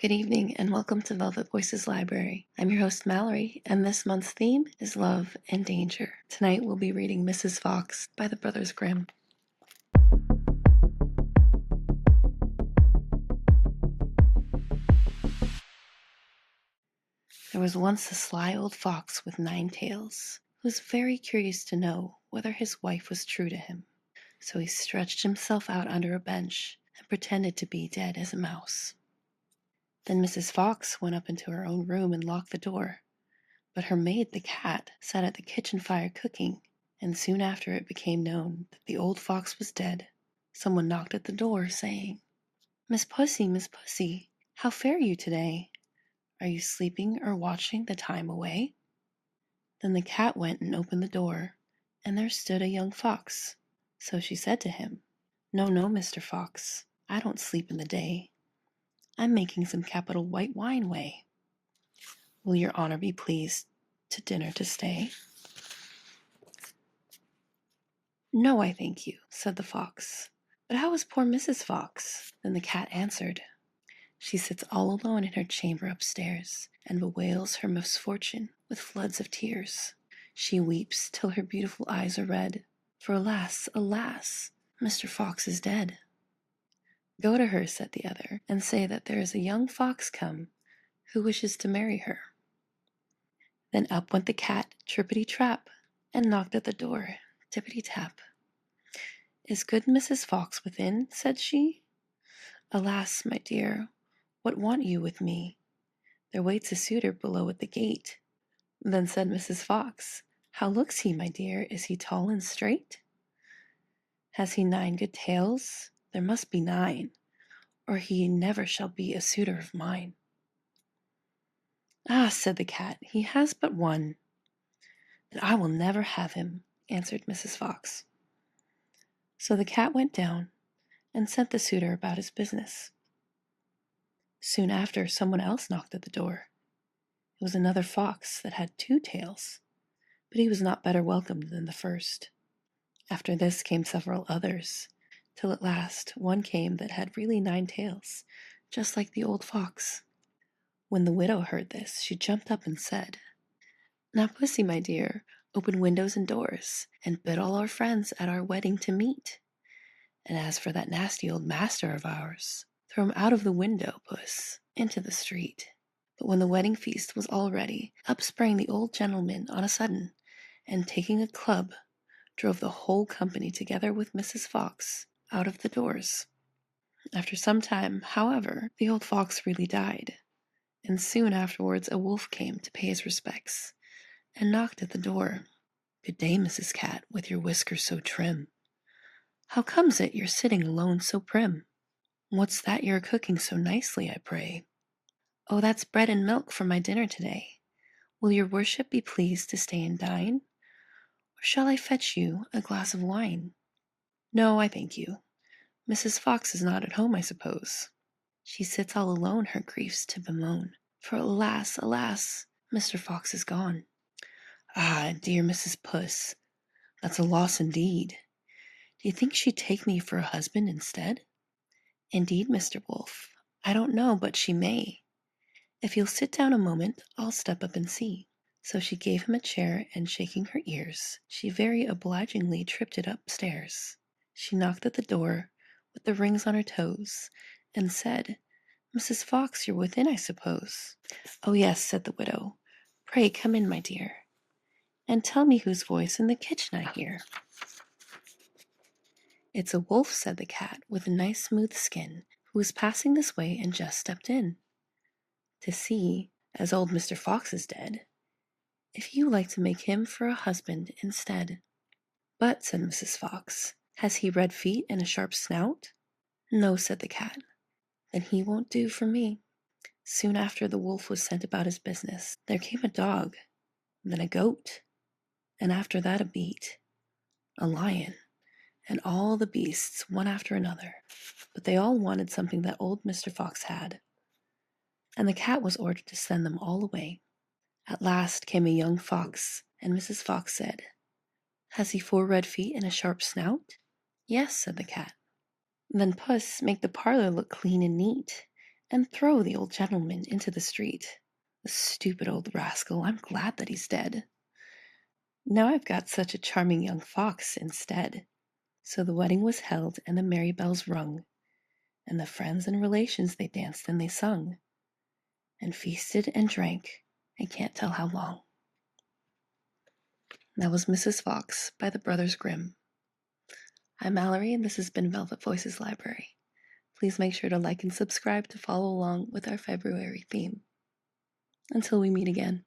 Good evening and welcome to Velvet Voices Library. I'm your host Mallory, and this month's theme is love and danger. Tonight we'll be reading Mrs. Fox by the Brothers Grimm. There was once a sly old fox with 9 tails, who was very curious to know whether his wife was true to him. So he stretched himself out under a bench and pretended to be dead as a mouse. Then Mrs. Fox went up into her own room and locked the door. But her maid, the cat, sat at the kitchen fire cooking, and soon after it became known that the old fox was dead, someone knocked at the door, saying, Miss Pussy, how fare you today? Are you sleeping or watching the time away?" Then the cat went and opened the door, and there stood a young fox. So she said to him, No, Mr. Fox, I don't sleep in the day. I'm making some capital white wine whey. Will your honor be pleased to dinner to stay?" "No, I thank you," said the fox. "But how is poor Mrs. Fox?" Then the cat answered, "She sits all alone in her chamber upstairs, and bewails her misfortune with floods of tears. She weeps till her beautiful eyes are red, for alas, Mr. Fox is dead." "Go to her," said the other, "and say that there is a young fox come, who wishes to marry her." Then up went the cat, trippity-trap, and knocked at the door, tippity-tap. "Is good Mrs. Fox within?" said she. "Alas, my dear, what want you with me? There waits a suitor below at the gate." Then said Mrs. Fox, "How looks he, my dear? Is he tall and straight? Has he 9 good tails? There must be 9, or he never shall be a suitor of mine." "Ah," said the cat, "he has but 1." "Then I will never have him," answered Mrs. Fox. So the cat went down and sent the suitor about his business. Soon after, someone else knocked at the door. It was another fox that had 2 tails, but he was not better welcomed than the first. After this came several others, till at last one came that had really 9 tails, just like the old fox. When the widow heard this, she jumped up and said, "Now, Pussy, my dear, open windows and doors, and bid all our friends at our wedding to meet. And as for that nasty old master of ours, throw him out of the window, Puss, into the street." But when the wedding feast was all ready, up sprang the old gentleman on a sudden, and taking a club, drove the whole company together with Mrs. Fox out of the doors. After some time, however, the old fox really died, and soon afterwards a wolf came to pay his respects, and knocked at the door. "Good day, Mrs. Cat, with your whiskers so trim. How comes it you're sitting alone so prim? What's that you're cooking so nicely, I pray?" "Oh, that's bread and milk for my dinner today. Will your worship be pleased to stay and dine? Or shall I fetch you a glass of wine?" "No, I thank you. Mrs. Fox is not at home, I suppose. She sits all alone her griefs to bemoan, for alas, Mr. Fox is gone." "Ah, dear Mrs. Puss, that's a loss indeed. Do you think she'd take me for a husband instead?" "Indeed, Mr. Wolf, I don't know but she may. If you'll sit down a moment, I'll step up and see." So she gave him a chair, and shaking her ears, she very obligingly tripped it upstairs. She knocked at the door with the rings on her toes, and said, "Mrs. Fox, you're within, I suppose?" "Oh, yes," said the widow. "Pray come in, my dear, and tell me whose voice in the kitchen I hear." "It's a wolf," said the cat, with a nice smooth skin, who was passing this way and just stepped in to see, as old Mr. Fox is dead, if you like to make him for a husband instead." "But," said Mrs. Fox, "has he red feet and a sharp snout?" "No," said the cat. "Then he won't do for me." Soon after the wolf was sent about his business, there came a dog, then a goat, and after that a beet, a lion, and all the beasts one after another. But they all wanted something that old Mr. Fox had, and the cat was ordered to send them all away. At last came a young fox, and Mrs. Fox said, "Has he 4 red feet and a sharp snout?" "Yes," said the cat. "Then, Puss, make the parlor look clean and neat, and throw the old gentleman into the street. The stupid old rascal, I'm glad that he's dead. Now I've got such a charming young fox instead. So the wedding was held, and the merry bells rung, and the friends and relations they danced and they sung, and feasted and drank, I can't tell how long. That was Mrs. Fox by the Brothers Grimm. I'm Mallory, and this has been Velvet Voices Library. Please make sure to like and subscribe to follow along with our February theme. Until we meet again.